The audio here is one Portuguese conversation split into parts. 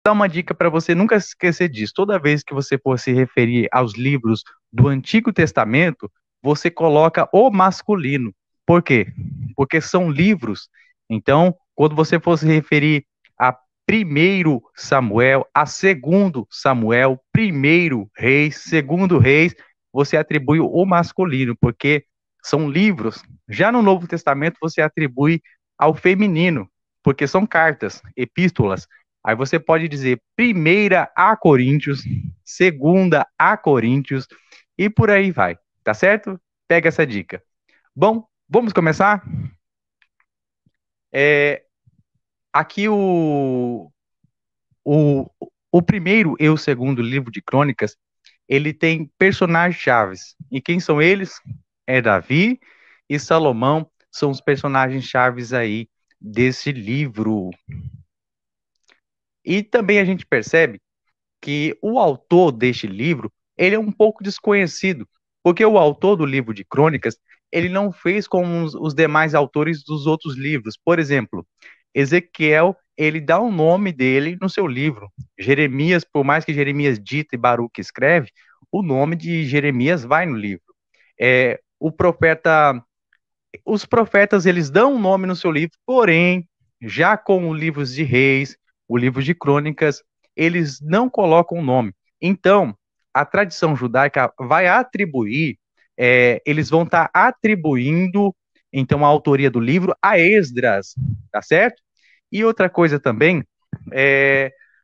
passar uma dica para você nunca esquecer disso. Toda vez que você for se referir aos livros do Antigo Testamento, você coloca o masculino. Por quê? Porque são livros. Então, quando você for se referir a primeiro Samuel, a segundo Samuel, primeiro Reis, segundo Reis, você atribui o masculino, porque são livros. Já no Novo Testamento, você atribui ao feminino, porque são cartas, epístolas. Aí você pode dizer primeira a Coríntios, segunda a Coríntios, e por aí vai, tá certo? Pega essa dica. Bom, vamos começar? É, aqui o, o primeiro e o segundo livro de Crônicas, ele tem personagens chaves. E quem são eles? É Davi e Salomão, são os personagens chaves aí desse livro. E também a gente percebe que o autor deste livro, ele é um pouco desconhecido, porque o autor do livro de Crônicas, ele não fez como os demais autores dos outros livros. Por exemplo, Ezequiel, ele dá o nome dele no seu livro. Jeremias, por mais que Jeremias dita e Baruque escreve, o nome de Jeremias vai no livro. O profeta, os profetas, eles dão um nome no seu livro, porém, já com os livros de Reis, o livro de Crônicas, eles não colocam o nome. Então, a tradição judaica vai atribuir, eles vão estar atribuindo, então, a autoria do livro a Esdras, tá certo? E outra coisa também,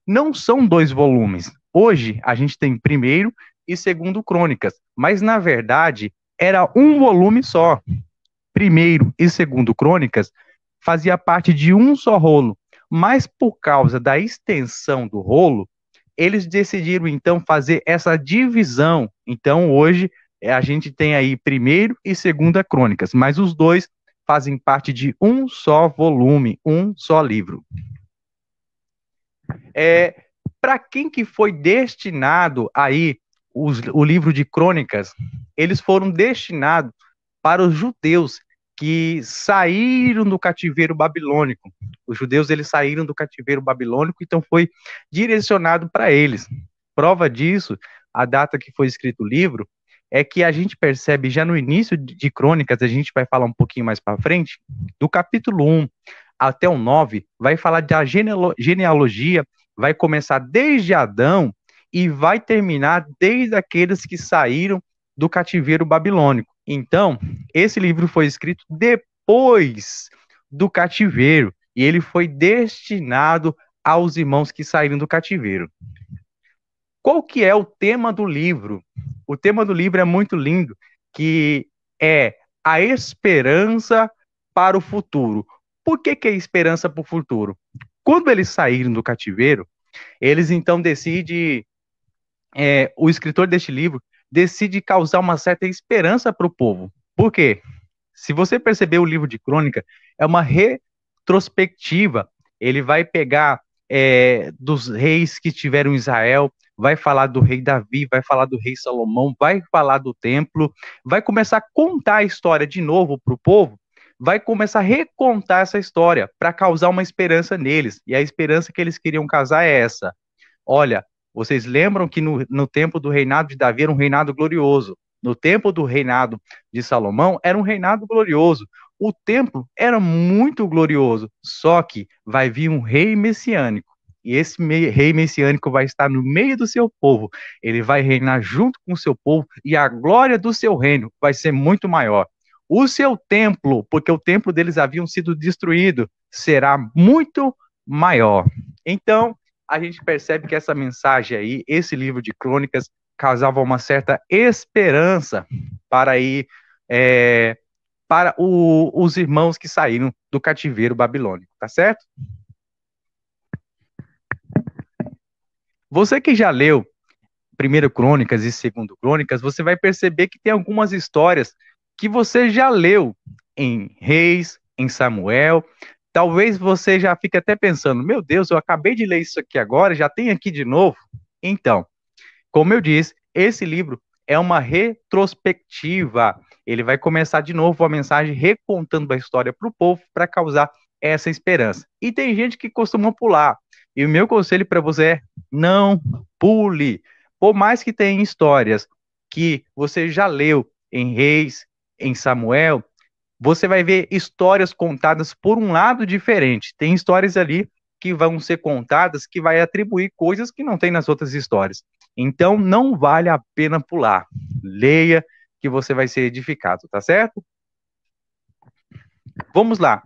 não são 2 volumes. Hoje, a gente tem primeiro e segundo Crônicas, mas, na verdade, era um volume só. Primeiro e segundo Crônicas fazia parte de um só rolo, mas por causa da extensão do rolo, eles decidiram então fazer essa divisão. Então hoje a gente tem aí primeiro e segunda Crônicas, mas os dois fazem parte de um só volume, um só livro. Para quem que foi destinado aí o livro de Crônicas? Eles foram destinados para os judeus que saíram do cativeiro babilônico. Os judeus, eles saíram do cativeiro babilônico, então foi direcionado para eles. Prova disso, a data que foi escrito o livro, é que a gente percebe já no início de Crônicas, a gente vai falar um pouquinho mais para frente, do capítulo 1 até o 9, vai falar da genealogia, vai começar desde Adão e vai terminar desde aqueles que saíram do cativeiro babilônico. Então, esse livro foi escrito depois do cativeiro e ele foi destinado aos irmãos que saíram do cativeiro. Qual que é o tema do livro? O tema do livro é muito lindo, que é a esperança para o futuro. Por que é esperança para o futuro? Quando eles saíram do cativeiro, eles então decidem, o escritor deste livro decide causar uma certa esperança para o povo. Por quê? Se você perceber o livro de Crônica, é uma retrospectiva. Ele vai pegar dos reis que tiveram em Israel, vai falar do rei Davi, vai falar do rei Salomão, vai falar do templo, vai começar a contar a história de novo para o povo, vai começar a recontar essa história para causar uma esperança neles. E a esperança que eles queriam causar é essa. Olha, vocês lembram que no tempo do reinado de Davi era um reinado glorioso. No tempo do reinado de Salomão era um reinado glorioso. O templo era muito glorioso, só que vai vir um rei messiânico. E esse rei messiânico vai estar no meio do seu povo. Ele vai reinar junto com o seu povo e a glória do seu reino vai ser muito maior. O seu templo, porque o templo deles havia sido destruído, será muito maior. Então, a gente percebe que essa mensagem aí, esse livro de Crônicas, causava uma certa esperança para aí, para os irmãos que saíram do cativeiro babilônico, tá certo? Você que já leu primeiro Crônicas e segundo Crônicas, você vai perceber que tem algumas histórias que você já leu em Reis, em Samuel. Talvez você já fique até pensando, meu Deus, eu acabei de ler isso aqui agora, já tem aqui de novo. Então, como eu disse, esse livro é uma retrospectiva. Ele vai começar de novo a mensagem recontando a história para o povo para causar essa esperança. E tem gente que costuma pular. E o meu conselho para você é: não pule. Por mais que tenha histórias que você já leu em Reis, em Samuel, você vai ver histórias contadas por um lado diferente. Tem histórias ali que vão ser contadas que vai atribuir coisas que não tem nas outras histórias. Então, não vale a pena pular. Leia que você vai ser edificado, tá certo? Vamos lá.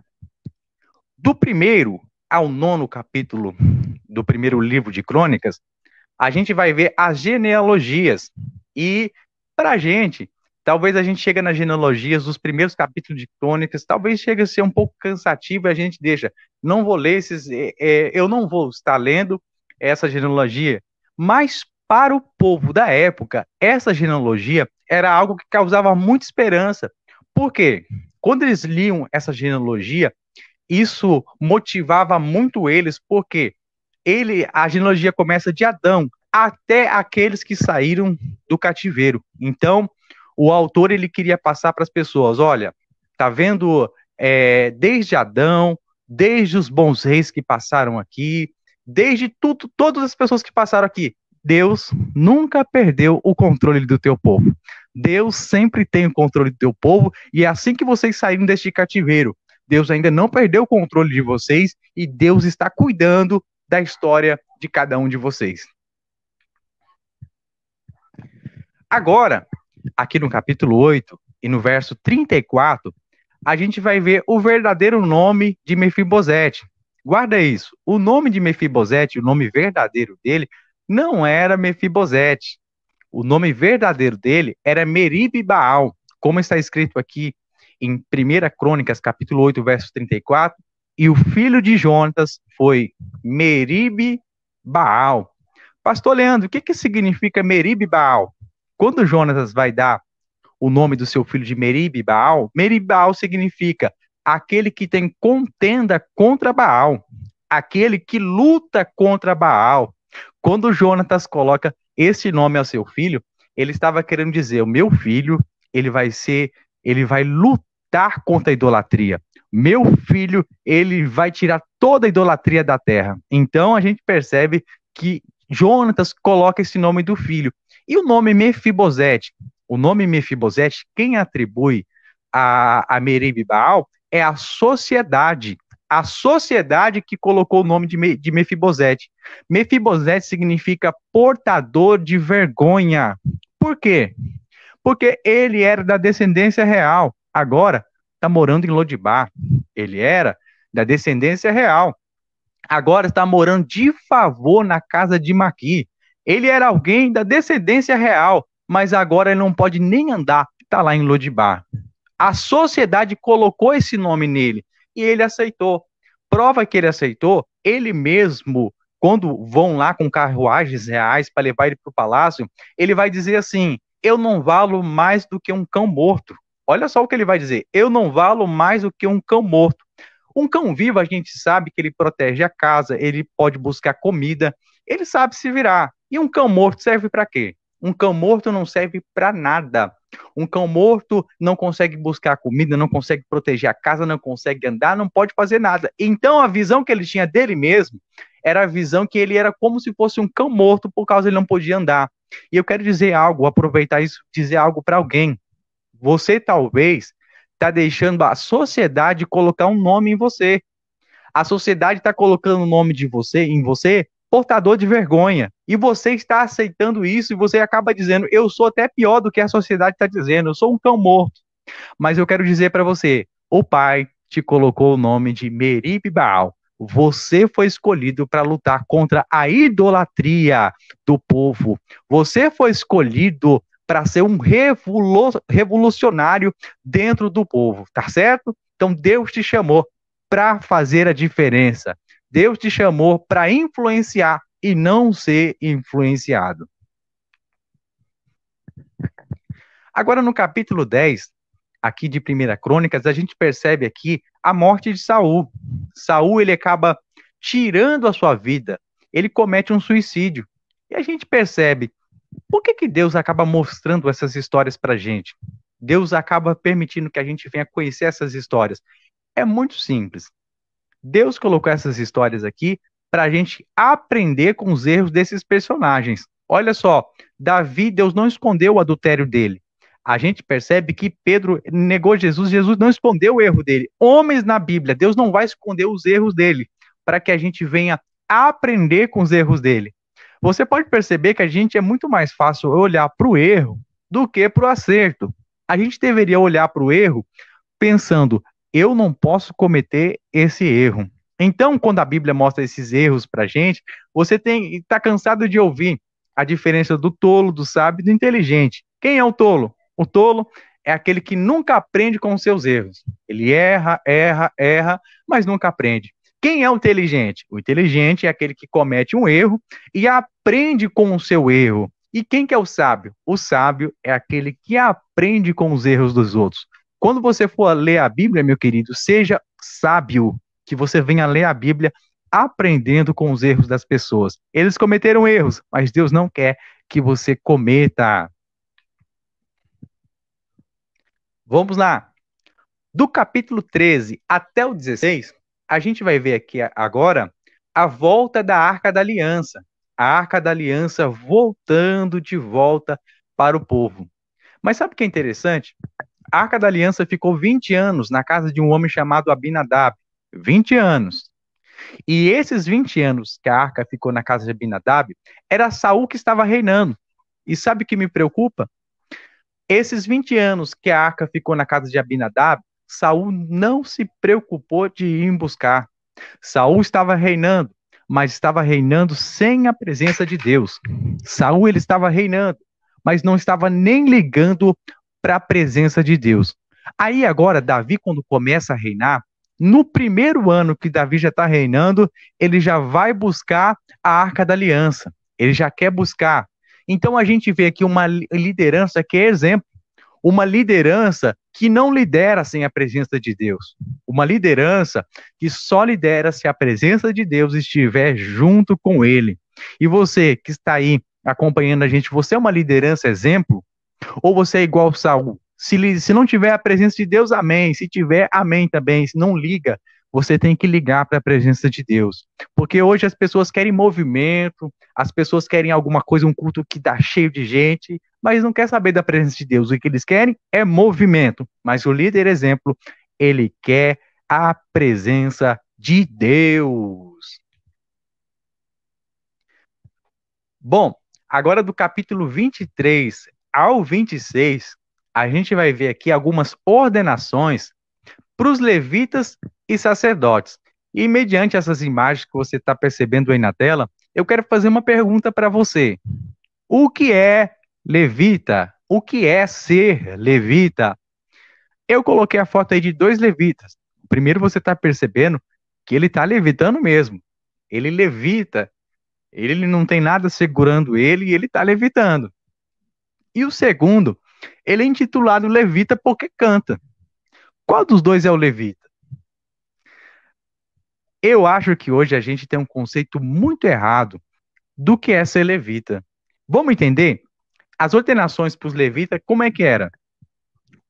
Do primeiro ao nono capítulo do primeiro livro de Crônicas, a gente vai ver as genealogias. E para a gente, talvez a gente chegue nas genealogias dos primeiros capítulos de Crônicas, talvez chegue a ser um pouco cansativo e a gente deixa, não vou ler esses, eu não vou estar lendo essa genealogia, mas para o povo da época, essa genealogia era algo que causava muita esperança. Por quê? Quando eles liam essa genealogia, isso motivava muito eles, porque a genealogia começa de Adão até aqueles que saíram do cativeiro. Então, o autor ele queria passar para as pessoas, olha, tá vendo desde Adão, desde os bons reis que passaram aqui, desde tudo, todas as pessoas que passaram aqui, Deus nunca perdeu o controle do teu povo. Deus sempre tem o controle do teu povo, e é assim que vocês saíram deste cativeiro, Deus ainda não perdeu o controle de vocês e Deus está cuidando da história de cada um de vocês. Agora, aqui no capítulo 8 e no verso 34, a gente vai ver o verdadeiro nome de Mefibosete. Guarda isso. O nome de Mefibosete, o nome verdadeiro dele, não era Mefibosete. O nome verdadeiro dele era Meribe Baal, como está escrito aqui em 1 Crônicas, capítulo 8, verso 34, e o filho de Jonatas foi Meribe Baal. Pastor Leandro, o que significa Meribe Baal? Quando Jonatas vai dar o nome do seu filho de Meribe Baal significa aquele que tem contenda contra Baal, aquele que luta contra Baal. Quando Jonatas coloca esse nome ao seu filho, ele estava querendo dizer: o meu filho, ele vai lutar contra a idolatria. Meu filho, ele vai tirar toda a idolatria da terra. Então a gente percebe que Jonatas coloca esse nome do filho. E o nome Mefibosete? O nome Mefibosete, quem atribui a Meribe Baal é a sociedade. A sociedade que colocou o nome de Mefibosete. Mefibosete significa portador de vergonha. Por quê? Porque ele era da descendência real. Agora está morando em Lodibar. Ele era da descendência real. Agora está morando de favor na casa de Maqui. Ele era alguém da descendência real, mas agora ele não pode nem andar. Está lá em Lodibar. A sociedade colocou esse nome nele e ele aceitou. Prova que ele aceitou, ele mesmo, quando vão lá com carruagens reais para levar ele para o palácio, ele vai dizer assim: eu não valo mais do que um cão morto. Olha só o que ele vai dizer: eu não valo mais do que um cão morto. Um cão vivo, a gente sabe que ele protege a casa, ele pode buscar comida, ele sabe se virar. E um cão morto serve para quê? Um cão morto não serve para nada. Um cão morto não consegue buscar comida, não consegue proteger a casa, não consegue andar, não pode fazer nada. Então a visão que ele tinha dele mesmo era a visão que ele era como se fosse um cão morto por causa ele não podia andar. E eu quero dizer algo, aproveitar isso, dizer algo para alguém. Você talvez está deixando a sociedade colocar um nome em você. A sociedade está colocando o nome de você em você portador de vergonha. E você está aceitando isso e você acaba dizendo: eu sou até pior do que a sociedade está dizendo, eu sou um cão morto. Mas eu quero dizer para você: o Pai te colocou o nome de Meribe Baal. Você foi escolhido para lutar contra a idolatria do povo. Você foi escolhido para ser um revolucionário dentro do povo, tá certo? Então Deus te chamou para fazer a diferença. Deus te chamou para influenciar e não ser influenciado. Agora, no capítulo 10, aqui de 1 Crônicas, a gente percebe aqui a morte de Saul. Saul, ele acaba tirando a sua vida. Ele comete um suicídio. E a gente percebe, por que Deus acaba mostrando essas histórias para a gente? Deus acaba permitindo que a gente venha conhecer essas histórias. É muito simples. Deus colocou essas histórias aqui para a gente aprender com os erros desses personagens. Olha só, Davi, Deus não escondeu o adultério dele. A gente percebe que Pedro negou Jesus, Jesus não escondeu o erro dele. Homens na Bíblia, Deus não vai esconder os erros dele, para que a gente venha aprender com os erros dele. Você pode perceber que a gente é muito mais fácil olhar para o erro do que para o acerto. A gente deveria olhar para o erro pensando, eu não posso cometer esse erro. Então, quando a Bíblia mostra esses erros para a gente, você está cansado de ouvir a diferença do tolo, do sábio e do inteligente. Quem é o tolo? O tolo é aquele que nunca aprende com os seus erros. Ele erra, erra, erra, mas nunca aprende. Quem é o inteligente? O inteligente é aquele que comete um erro e aprende com o seu erro. E quem que é o sábio? O sábio é aquele que aprende com os erros dos outros. Quando você for ler a Bíblia, meu querido, seja sábio, que você venha ler a Bíblia aprendendo com os erros das pessoas. Eles cometeram erros, mas Deus não quer que você cometa. Vamos lá. Do capítulo 13 até o 16, a gente vai ver aqui agora a volta da Arca da Aliança. A Arca da Aliança voltando de volta para o povo. Mas sabe o que é interessante? A Arca da Aliança ficou 20 anos na casa de um homem chamado Abinadab. 20 anos. E esses 20 anos que a arca ficou na casa de Abinadab, era Saul que estava reinando. E sabe o que me preocupa? Esses 20 anos que a arca ficou na casa de Abinadab, Saul não se preocupou de ir buscar. Saul estava reinando, mas estava reinando sem a presença de Deus. Saul ele estava reinando, mas não estava nem ligando para a presença de Deus. Aí agora, Davi, quando começa a reinar, no primeiro ano que Davi já está reinando, ele já vai buscar a Arca da Aliança. Ele já quer buscar. Então a gente vê aqui uma liderança que é exemplo. Uma liderança que não lidera sem a presença de Deus. Uma liderança que só lidera se a presença de Deus estiver junto com ele. E você que está aí acompanhando a gente, você é uma liderança exemplo? Ou você é igual Saul? Se não tiver a presença de Deus, amém. Se tiver, amém também. Se não liga, você tem que ligar para a presença de Deus. Porque hoje as pessoas querem movimento, as pessoas querem alguma coisa, um culto que dá cheio de gente, mas não quer saber da presença de Deus. O que eles querem é movimento. Mas o líder exemplo, ele quer a presença de Deus. Bom, agora do capítulo 23 ao 26, a gente vai ver aqui algumas ordenações para os levitas e sacerdotes. E mediante essas imagens que você está percebendo aí na tela, eu quero fazer uma pergunta para você. O que é levita? O que é ser levita? Eu coloquei a foto aí de dois levitas. Primeiro você está percebendo que ele está levitando mesmo. Ele levita, ele não tem nada segurando ele e ele está levitando. E o segundo, ele é intitulado levita porque canta. Qual dos dois é o levita? Eu acho que hoje a gente tem um conceito muito errado do que é ser levita. Vamos entender? As ordenações para os levitas, como é que era?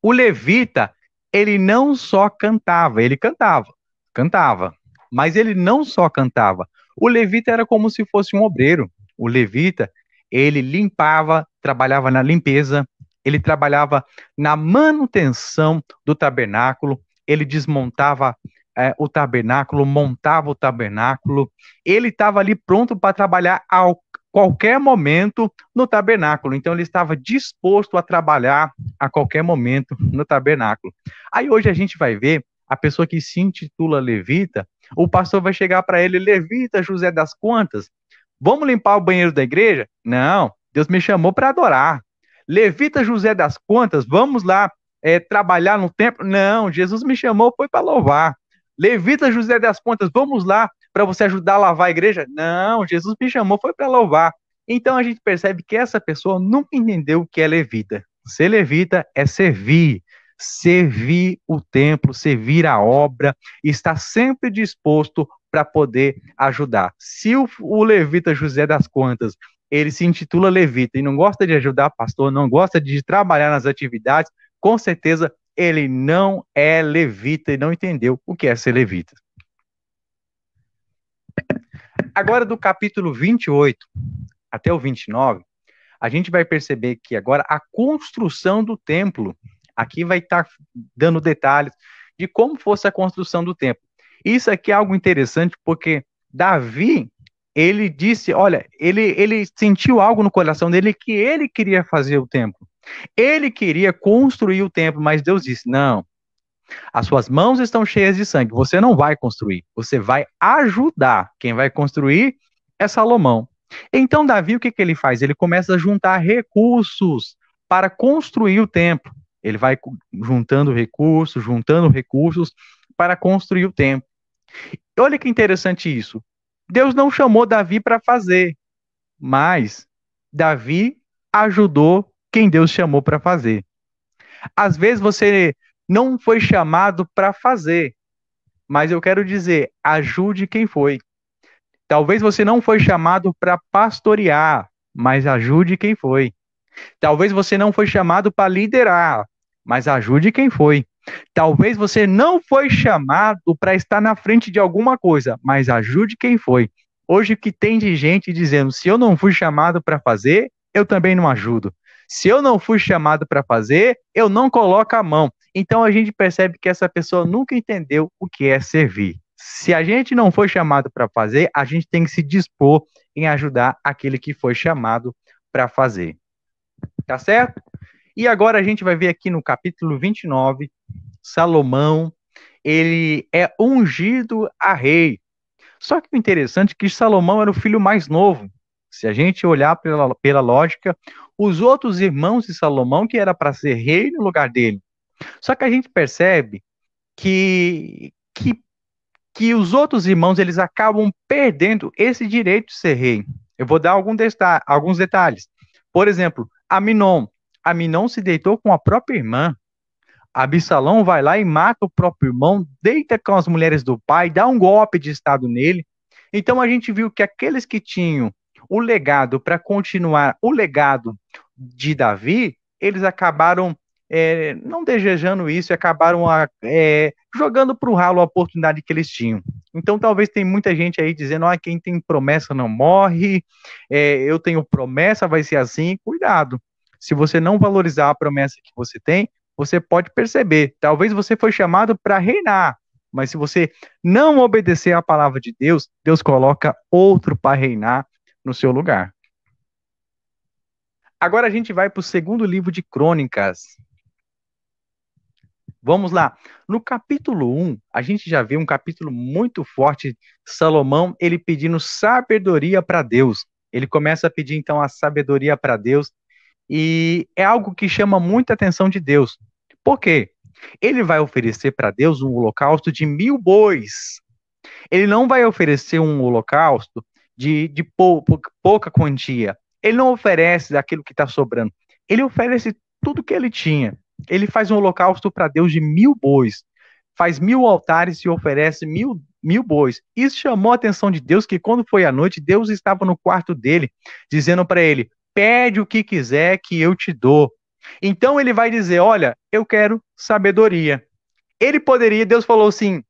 O levita, ele não só cantava, ele cantava, mas ele não só cantava. O levita era como se fosse um obreiro. O levita, ele limpava, trabalhava na limpeza, ele trabalhava na manutenção do tabernáculo, ele desmontava o tabernáculo, montava o tabernáculo, ele estava ali pronto para trabalhar a qualquer momento no tabernáculo. Então ele estava disposto a trabalhar a qualquer momento no tabernáculo. Aí hoje a gente vai ver a pessoa que se intitula levita, o pastor vai chegar para ele, levita José das Quantas, vamos limpar o banheiro da igreja? Não, Deus me chamou para adorar. Levita José das Quantas, vamos lá trabalhar no templo? Não, Jesus me chamou, foi para louvar. Levita José das Quantas, vamos lá para você ajudar a lavar a igreja? Não, Jesus me chamou, foi para louvar. Então a gente percebe que essa pessoa nunca entendeu o que é levita. Ser levita é servir, servir o templo, servir a obra, estar sempre disposto para poder ajudar. Se o levita José das Quantas, ele se intitula levita e não gosta de ajudar pastor, não gosta de trabalhar nas atividades, com certeza ele não é levita e não entendeu o que é ser levita. Agora, do capítulo 28 até o 29, a gente vai perceber que agora a construção do templo, aqui vai estar dando detalhes de como fosse a construção do templo. Isso aqui é algo interessante porque Davi, ele disse, olha, ele sentiu algo no coração dele que ele queria fazer o templo. Ele queria construir o templo, mas Deus disse, não, as suas mãos estão cheias de sangue, você não vai construir, você vai ajudar. Quem vai construir é Salomão. Então, Davi, o que, que ele faz? Ele começa a juntar recursos para construir o templo. Ele vai juntando recursos para construir o templo. Olha que interessante isso. Deus não chamou Davi para fazer, mas Davi ajudou quem Deus chamou para fazer. Às vezes você não foi chamado para fazer, mas eu quero dizer, ajude quem foi. Talvez você não foi chamado para pastorear, mas ajude quem foi. Talvez você não foi chamado para liderar, mas ajude quem foi. Talvez você não foi chamado para estar na frente de alguma coisa, mas ajude quem foi. Hoje o que tem de gente dizendo, se eu não fui chamado para fazer, eu também não ajudo. Se eu não fui chamado para fazer, eu não coloco a mão. Então a gente percebe que essa pessoa nunca entendeu o que é servir. Se a gente não foi chamado para fazer, a gente tem que se dispor em ajudar aquele que foi chamado para fazer. Tá certo? E agora a gente vai ver aqui no capítulo 29, Salomão, ele é ungido a rei. Só que o interessante é que Salomão era o filho mais novo. Se a gente olhar pela lógica, os outros irmãos de Salomão que era para ser rei no lugar dele. Só que a gente percebe que os outros irmãos eles acabam perdendo esse direito de ser rei. Eu vou dar alguns detalhes. Por exemplo, Aminon. Aminon se deitou com a própria irmã. Absalão vai lá e mata o próprio irmão, deita com as mulheres do pai, dá um golpe de estado nele. Então a gente viu que aqueles que tinham o legado para continuar o legado de Davi, eles acabaram não desejando isso e acabaram jogando para o ralo a oportunidade que eles tinham. Então talvez tem muita gente aí dizendo, quem tem promessa não morre, eu tenho promessa, vai ser assim. Cuidado, se você não valorizar a promessa que você tem, você pode perceber, talvez você foi chamado para reinar, mas se você não obedecer à palavra de Deus, Deus coloca outro para reinar no seu lugar. Agora a gente vai para o segundo livro de Crônicas. Vamos lá. No capítulo 1, a gente já vê um capítulo muito forte. Salomão, ele pedindo sabedoria para Deus. Ele começa a pedir, então, a sabedoria para Deus. E é algo que chama muita atenção de Deus. Por quê? Ele vai oferecer para Deus um holocausto de 1000 bois. Ele não vai oferecer um holocausto de pouca quantia. Ele não oferece daquilo que está sobrando. Ele oferece tudo que ele tinha. Ele faz um holocausto para Deus de 1000 bois. Faz 1000 altares e oferece mil bois. Isso chamou a atenção de Deus, que quando foi à noite, Deus estava no quarto dele, dizendo para ele, pede o que quiser que eu te dou. Então ele vai dizer, olha, eu quero sabedoria. Deus falou assim,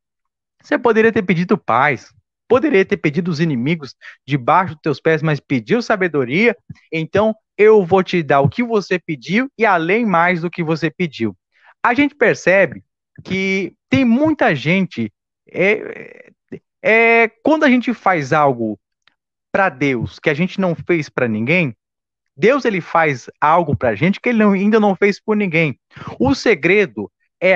você poderia ter pedido paz, poderia ter pedido os inimigos debaixo dos teus pés, mas pediu sabedoria, então eu vou te dar o que você pediu e além mais do que você pediu. A gente percebe que tem muita gente, quando a gente faz algo para Deus que a gente não fez para ninguém, Deus ele faz algo para a gente que ele ainda não fez por ninguém. O segredo é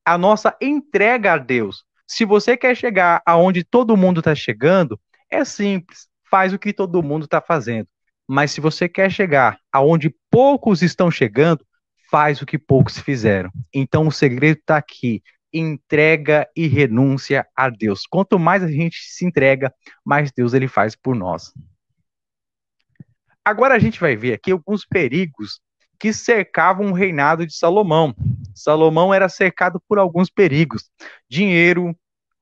a nossa entrega a Deus. Se você quer chegar aonde todo mundo está chegando, é simples, faz o que todo mundo está fazendo. Mas se você quer chegar aonde poucos estão chegando, faz o que poucos fizeram. Então o segredo está aqui. Entrega e renúncia a Deus. Quanto mais a gente se entrega, mais Deus ele faz por nós. Agora a gente vai ver aqui alguns perigos que cercavam o reinado de Salomão. Salomão era cercado por alguns perigos: dinheiro,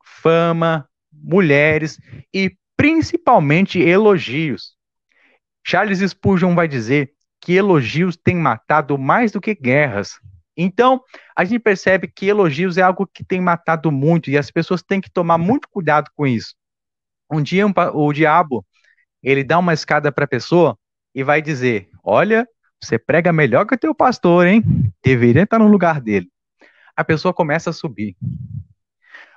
fama, mulheres e principalmente elogios. Charles Spurgeon vai dizer que elogios têm matado mais do que guerras. Então, a gente percebe que elogios é algo que tem matado muito e as pessoas têm que tomar muito cuidado com isso. Um dia o diabo, ele dá uma escada para a pessoa e vai dizer: olha, você prega melhor que o teu pastor, hein? Deveria estar no lugar dele. A pessoa começa a subir.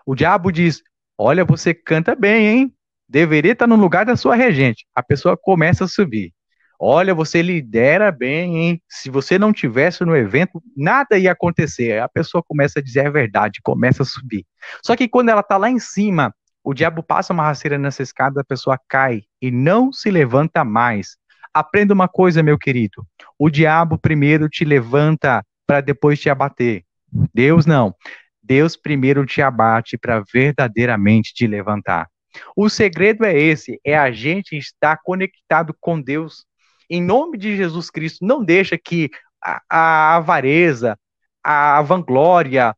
O diabo diz: olha, você canta bem, hein? Deveria estar no lugar da sua regente. A pessoa começa a subir. Olha, você lidera bem, hein? Se você não tivesse no evento, nada ia acontecer. A pessoa começa a dizer a verdade, começa a subir. Só que quando ela está lá em cima, o diabo passa uma rasteira nessa escada, a pessoa cai e não se levanta mais. Aprenda uma coisa, meu querido. O diabo primeiro te levanta para depois te abater. Deus não. Deus primeiro te abate para verdadeiramente te levantar. O segredo é esse, é a gente estar conectado com Deus. Em nome de Jesus Cristo, não deixa que a avareza, a vanglória,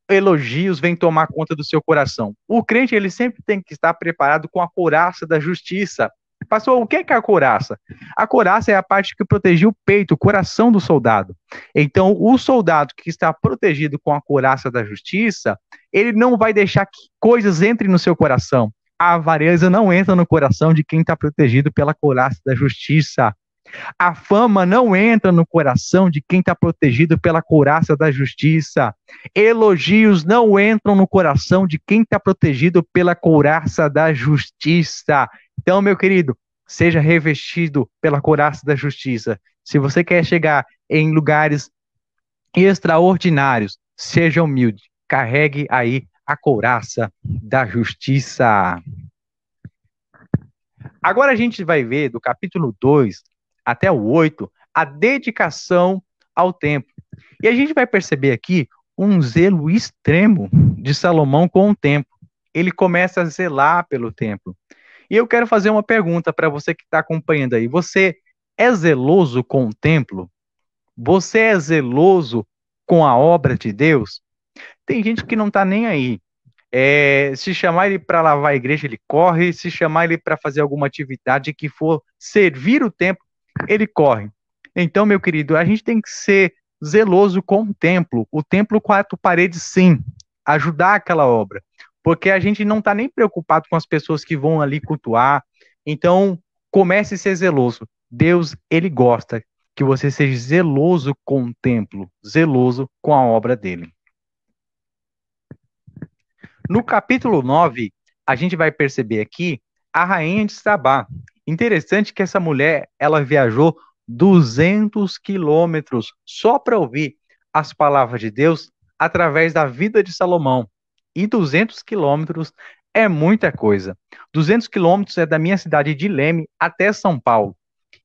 elogios venham tomar conta do seu coração. O crente, ele sempre tem que estar preparado com a couraça da justiça. Pastor, o que é a couraça? A couraça é a parte que protegia o peito, o coração do soldado. Então, o soldado que está protegido com a couraça da justiça, ele não vai deixar que coisas entrem no seu coração. A avareza não entra no coração de quem está protegido pela couraça da justiça. A fama não entra no coração de quem está protegido pela couraça da justiça. Elogios não entram no coração de quem está protegido pela couraça da justiça. Então, meu querido, seja revestido pela couraça da justiça. Se você quer chegar em lugares extraordinários, seja humilde. Carregue aí a couraça da justiça. Agora a gente vai ver do capítulo 2 até o 8 a dedicação ao templo. E a gente vai perceber aqui um zelo extremo de Salomão com o templo. Ele começa a zelar pelo templo. E eu quero fazer uma pergunta para você que está acompanhando aí. Você é zeloso com o templo? Você é zeloso com a obra de Deus? Tem gente que não está nem aí. Se chamar ele para lavar a igreja, ele corre. Se chamar ele para fazer alguma atividade que for servir o templo, ele corre. Então, meu querido, a gente tem que ser zeloso com o templo. O templo, quatro paredes, sim. Ajudar aquela obra. Porque a gente não está nem preocupado com as pessoas que vão ali cultuar. Então, comece a ser zeloso. Deus, ele gosta que você seja zeloso com o templo, zeloso com a obra dele. No capítulo 9, a gente vai perceber aqui a rainha de Sabá. Interessante que essa mulher, ela viajou 200 quilômetros só para ouvir as palavras de Deus através da vida de Salomão. E 200 quilômetros é muita coisa. 200 quilômetros é da minha cidade de Leme até São Paulo.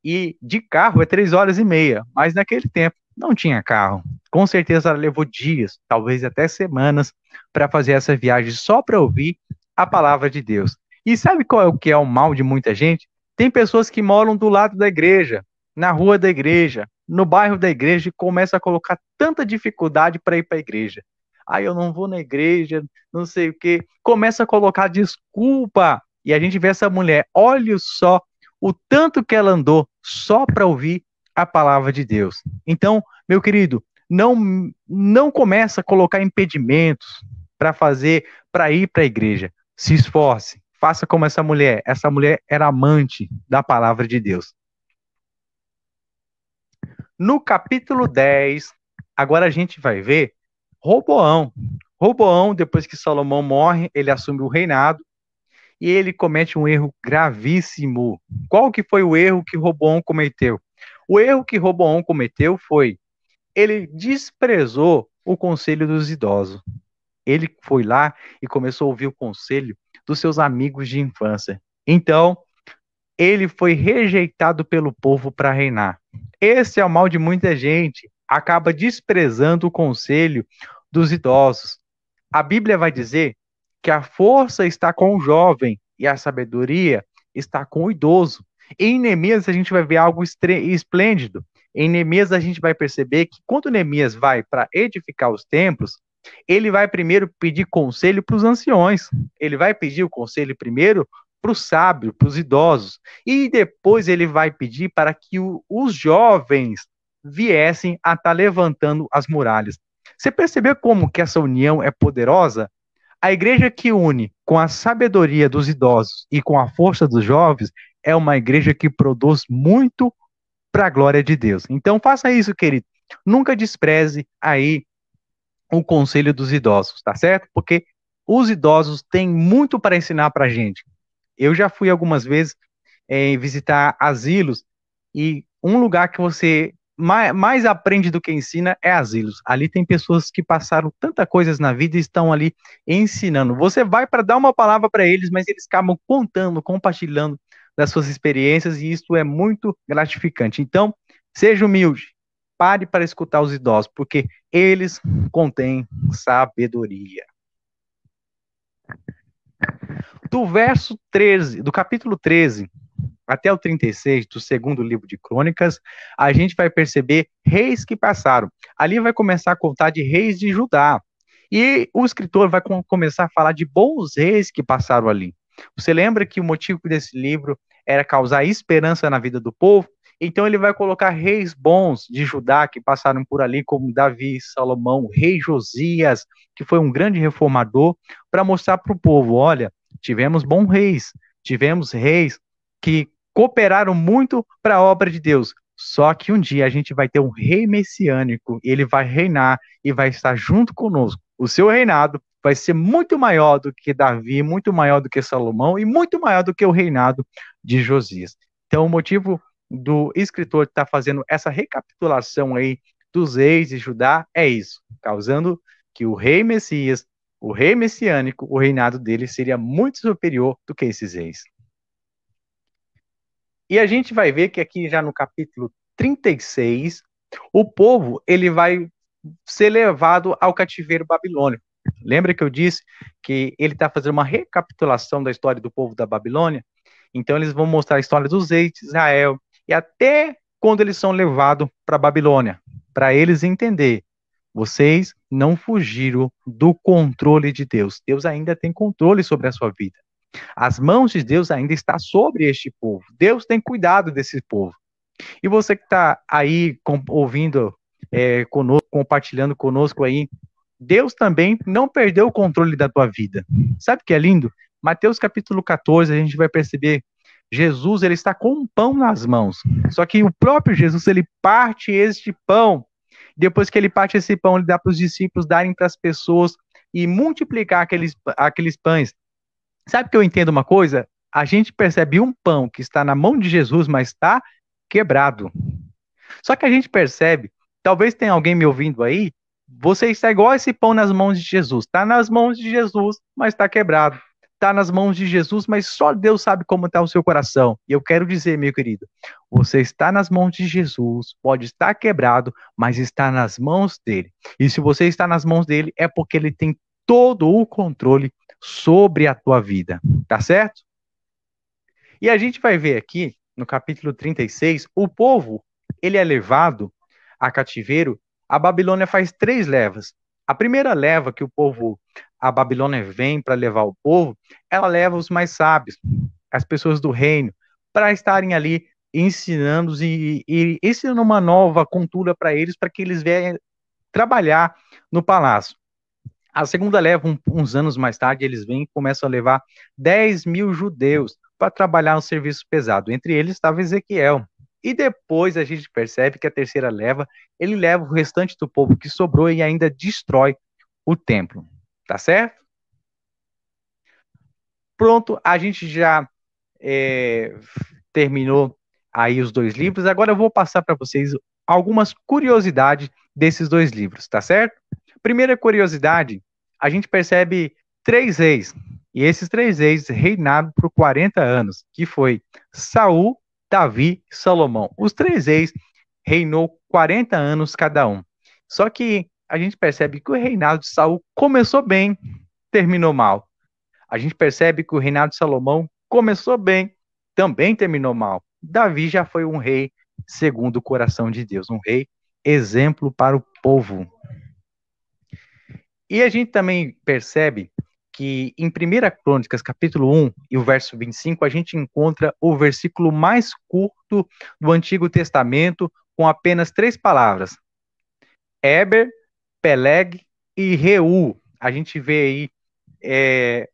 E de carro é 3 horas e meia, mas naquele tempo não tinha carro. Com certeza ela levou dias, talvez até semanas, para fazer essa viagem só para ouvir a palavra de Deus. E sabe qual é o que é o mal de muita gente? Tem pessoas que moram do lado da igreja, na rua da igreja, no bairro da igreja e começam a colocar tanta dificuldade para ir para a igreja. Ah, eu não vou na igreja, não sei o quê. Começa a colocar desculpa. E a gente vê essa mulher, olha só o tanto que ela andou só para ouvir a palavra de Deus. Então, meu querido, não começa a colocar impedimentos para ir para a igreja. Se esforce, faça como essa mulher. Essa mulher era amante da palavra de Deus. No capítulo 10, agora a gente vai ver Roboão. Roboão, depois que Salomão morre, ele assume o reinado e ele comete um erro gravíssimo. Qual que foi o erro que Roboão cometeu? O erro que Roboão cometeu foi ele desprezou o conselho dos idosos. Ele foi lá e começou a ouvir o conselho dos seus amigos de infância. Então, ele foi rejeitado pelo povo para reinar. Esse é o mal de muita gente, acaba desprezando o conselho dos idosos. A Bíblia vai dizer que a força está com o jovem e a sabedoria está com o idoso. Em Neemias a gente vai ver algo esplêndido. Em Neemias a gente vai perceber que quando Neemias vai para edificar os templos, ele vai primeiro pedir conselho para os anciões. Ele vai pedir o conselho primeiro para os sábios, para os idosos. E depois ele vai pedir para que os jovens viessem a estar levantando as muralhas. Você percebeu como que essa união é poderosa? A igreja que une com a sabedoria dos idosos e com a força dos jovens, é uma igreja que produz muito para a glória de Deus. Então faça isso, querido. Nunca despreze aí o conselho dos idosos, tá certo? Porque os idosos têm muito para ensinar para a gente. Eu já fui algumas vezes visitar asilos e um lugar que você mais aprende do que ensina é asilos. Ali tem pessoas que passaram tanta coisas na vida e estão ali ensinando. Você vai para dar uma palavra para eles, mas eles acabam contando, compartilhando das suas experiências e isso é muito gratificante. Então, seja humilde, pare para escutar os idosos, porque eles contêm sabedoria. Do verso 13, do capítulo 13 até o 36 do segundo livro de Crônicas, a gente vai perceber reis que passaram. Ali vai começar a contar de reis de Judá. E o escritor vai começar a falar de bons reis que passaram ali. Você lembra que o motivo desse livro era causar esperança na vida do povo? Então ele vai colocar reis bons de Judá que passaram por ali, como Davi, Salomão, rei Josias, que foi um grande reformador, para mostrar para o povo, olha, tivemos bons reis, tivemos reis que cooperaram muito para a obra de Deus. Só que um dia a gente vai ter um rei messiânico, ele vai reinar e vai estar junto conosco. O seu reinado vai ser muito maior do que Davi, muito maior do que Salomão e muito maior do que o reinado de Josias. Então, o motivo do escritor estar fazendo essa recapitulação aí dos reis de Judá é isso, causando que o rei Messias, o rei messiânico, o reinado dele seria muito superior do que esses reis. E a gente vai ver que aqui já no capítulo 36, o povo ele vai ser levado ao cativeiro babilônico. Lembra que eu disse que ele está fazendo uma recapitulação da história do povo da Babilônia? Então eles vão mostrar a história dos reis de Israel e até quando eles são levados para a Babilônia, para eles entender, vocês não fugiram do controle de Deus. Deus ainda tem controle sobre a sua vida. As mãos de Deus ainda está sobre este povo. Deus tem cuidado desse povo. E você que está aí ouvindo conosco, compartilhando conosco aí, Deus também não perdeu o controle da tua vida. Sabe o que é lindo? Mateus capítulo 14, a gente vai perceber Jesus, ele está com um pão nas mãos. Só que o próprio Jesus, ele parte este pão. Depois que ele parte esse pão, ele dá para os discípulos darem para as pessoas e multiplicar aqueles pães. Sabe que eu entendo uma coisa? A gente percebe um pão que está na mão de Jesus, mas está quebrado. Só que a gente percebe, talvez tenha alguém me ouvindo aí, você está igual esse pão nas mãos de Jesus. Está nas mãos de Jesus, mas está quebrado. Está nas mãos de Jesus, mas só Deus sabe como está o seu coração. E eu quero dizer, meu querido, você está nas mãos de Jesus, pode estar quebrado, mas está nas mãos dele. E se você está nas mãos dele, é porque ele tem todo o controle sobre a tua vida, tá certo? E a gente vai ver aqui, no capítulo 36, o povo, ele é levado a cativeiro. A Babilônia faz 3 levas. A primeira leva que a Babilônia vem para levar o povo, ela leva os mais sábios, as pessoas do reino, para estarem ali ensinando e ensinando uma nova cultura para eles, para que eles venham trabalhar no palácio. A segunda leva, uns anos mais tarde, eles vêm e começam a levar 10 mil judeus para trabalhar no serviço pesado. Entre eles estava Ezequiel. E depois a gente percebe que a terceira leva, ele leva o restante do povo que sobrou e ainda destrói o templo. Tá certo? Pronto, a gente já terminou aí os 2 livros. Agora eu vou passar para vocês algumas curiosidades desses 2 livros, tá certo? Primeira curiosidade, a gente percebe 3 reis, e esses 3 reis reinaram por 40 anos, que foi Saul, Davi e Salomão. Os 3 reis reinou 40 anos cada um. Só que a gente percebe que o reinado de Saul começou bem, terminou mal. A gente percebe que o reinado de Salomão começou bem, também terminou mal. Davi já foi um rei segundo o coração de Deus, um rei exemplo para o povo. E a gente também percebe que em 1 Crônicas, capítulo 1 e o verso 25, a gente encontra o versículo mais curto do Antigo Testamento, com apenas 3 palavras. Eber, Peleg e Reu. A gente vê aí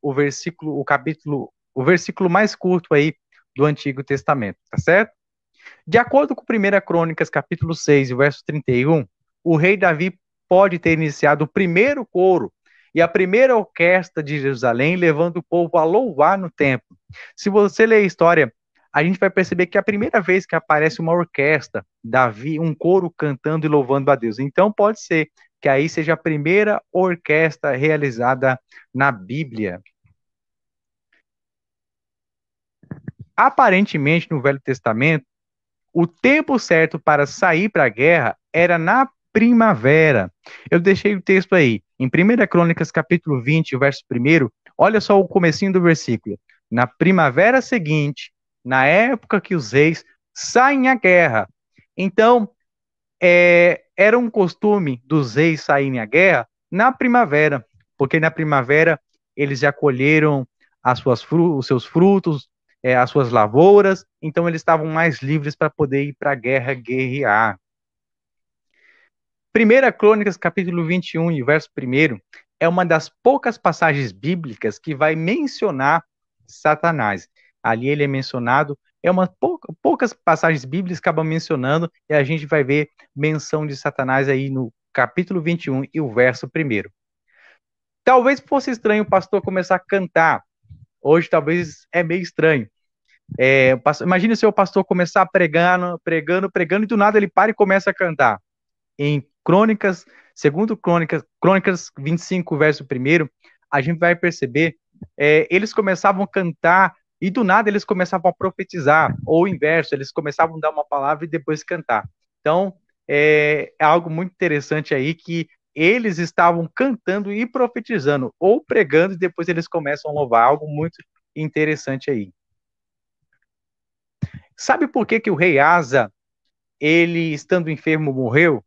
o versículo mais curto aí do Antigo Testamento, tá certo? De acordo com 1 Crônicas, capítulo 6, verso 31, o rei Davi pode ter iniciado o primeiro coro e a primeira orquestra de Jerusalém, levando o povo a louvar no templo. Se você ler a história, a gente vai perceber que é a primeira vez que aparece uma orquestra, Davi, um coro cantando e louvando a Deus. Então pode ser que aí seja a primeira orquestra realizada na Bíblia. Aparentemente, no Velho Testamento, o tempo certo para sair para a guerra era na primavera. Eu deixei o texto aí, em 1 Crônicas, capítulo 20, verso 1, olha só o comecinho do versículo. Na primavera seguinte, na época que os reis saem à guerra. Então, era um costume dos reis saírem à guerra na primavera, porque na primavera eles já colheram os seus frutos, as suas lavouras, então eles estavam mais livres para poder ir para a guerra guerrear. 1 Crônicas, capítulo 21, e verso 1, é uma das poucas passagens bíblicas que vai mencionar Satanás. Ali ele é mencionado, poucas passagens bíblicas acabam mencionando, e a gente vai ver menção de Satanás aí no capítulo 21 e o verso 1. Talvez fosse estranho o pastor começar a cantar. Hoje talvez é meio estranho. Imagine se o pastor começar pregando, e do nada ele para e começa a cantar. Em Crônicas 25, verso 1, a gente vai perceber, eles começavam a cantar e do nada eles começavam a profetizar, ou o inverso, eles começavam a dar uma palavra e depois cantar. Então, é algo muito interessante aí que eles estavam cantando e profetizando, ou pregando e depois eles começam a louvar, algo muito interessante aí. Sabe por que o rei Asa, ele estando enfermo, morreu?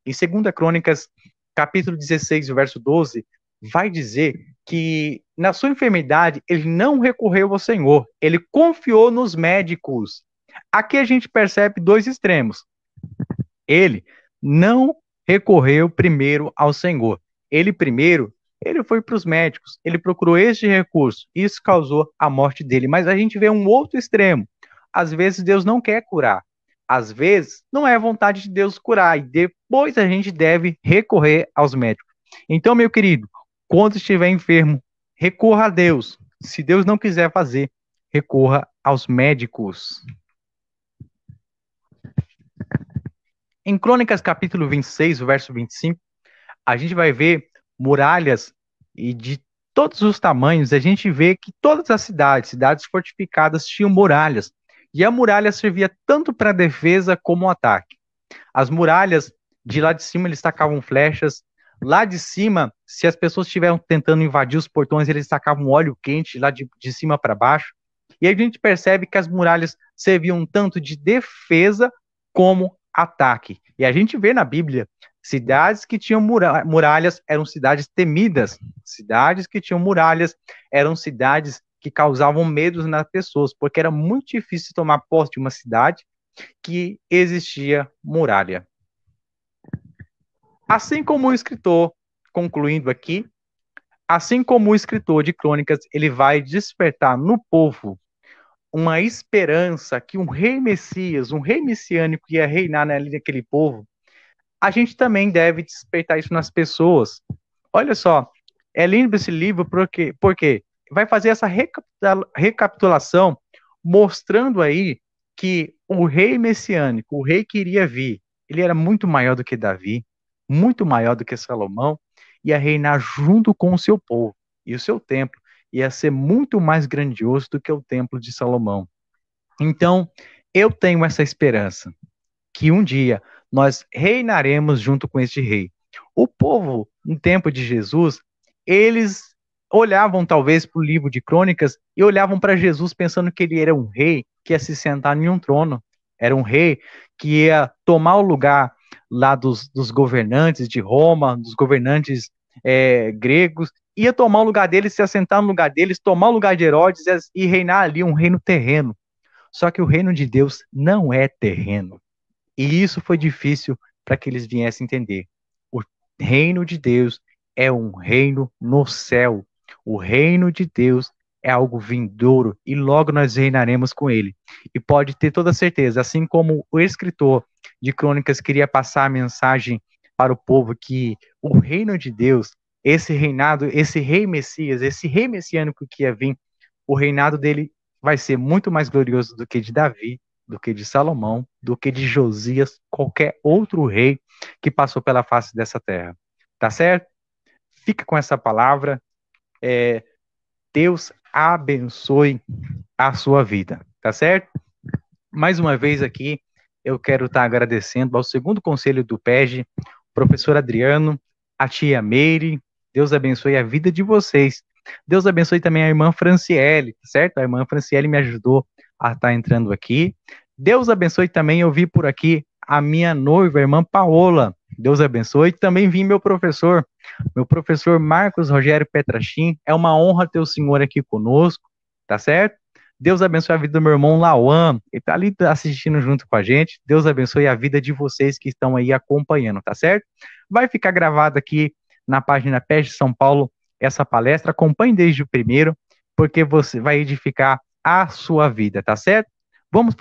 Em 2 Crônicas, capítulo 16, verso 12, vai dizer que na sua enfermidade ele não recorreu ao Senhor, ele confiou nos médicos. Aqui a gente percebe dois extremos. Ele não recorreu primeiro ao Senhor. Ele foi para os médicos, ele procurou este recurso, isso causou a morte dele. Mas a gente vê um outro extremo. Às vezes Deus não quer curar. Às vezes não é vontade de Deus curar e depois a gente deve recorrer aos médicos. Então, meu querido, quando estiver enfermo, recorra a Deus. Se Deus não quiser fazer, recorra aos médicos. Em Crônicas, capítulo 26, verso 25, a gente vai ver muralhas e de todos os tamanhos. A gente vê que todas as cidades fortificadas, tinham muralhas. E a muralha servia tanto para defesa como ataque. As muralhas, de lá de cima, eles tacavam flechas. Lá de cima, se as pessoas estiveram tentando invadir os portões, eles tacavam óleo quente lá de cima para baixo. E a gente percebe que as muralhas serviam tanto de defesa como ataque. E a gente vê na Bíblia, cidades que tinham muralhas eram cidades temidas. Cidades que tinham muralhas eram cidades que causavam medos nas pessoas, porque era muito difícil tomar posse de uma cidade que existia muralha. Assim como o escritor, concluindo aqui, assim como o escritor de Crônicas, ele vai despertar no povo uma esperança que um rei Messias, um rei messiânico ia reinar naquele povo. A gente também deve despertar isso nas pessoas. Olha só, é lindo esse livro porque vai fazer essa recapitulação, mostrando aí que o rei messiânico, o rei que iria vir, ele era muito maior do que Davi, muito maior do que Salomão, ia reinar junto com o seu povo, e o seu templo ia ser muito mais grandioso do que o templo de Salomão. Então, eu tenho essa esperança, que um dia nós reinaremos junto com este rei. O povo, no tempo de Jesus, eles olhavam talvez para o livro de Crônicas e olhavam para Jesus pensando que ele era um rei que ia se sentar em um trono. Era um rei que ia tomar o lugar lá dos governantes de Roma, dos governantes gregos, ia tomar o lugar deles, se assentar no lugar deles, tomar o lugar de Herodes e reinar ali um reino terreno. Só que o reino de Deus não é terreno. E isso foi difícil para que eles viessem entender. O reino de Deus é um reino no céu. O reino de Deus é algo vindouro e logo nós reinaremos com ele. E pode ter toda certeza, assim como o escritor de Crônicas queria passar a mensagem para o povo que o reino de Deus, esse reinado, esse rei Messias, esse rei messiânico que ia vir, o reinado dele vai ser muito mais glorioso do que de Davi, do que de Salomão, do que de Josias, qualquer outro rei que passou pela face dessa terra. Tá certo? Fica com essa palavra. Deus abençoe a sua vida. Tá certo? Mais uma vez aqui, eu quero estar agradecendo ao segundo conselho do PEG, professor Adriano, a tia Meire. Deus abençoe a vida de vocês. Deus abençoe também a irmã Franciele, certo? A irmã Franciele me ajudou a estar entrando aqui. Deus abençoe também, eu vi por aqui a minha noiva, a irmã Paola. Deus abençoe. Também vi meu professor Marcos Rogério Petrachim. É uma honra ter o senhor aqui conosco, tá certo? Deus abençoe a vida do meu irmão Lauan, ele tá ali assistindo junto com a gente. Deus abençoe a vida de vocês que estão aí acompanhando, tá certo? Vai ficar gravado aqui na página PES de São Paulo essa palestra. Acompanhe desde o primeiro, porque você vai edificar a sua vida, tá certo? Vamos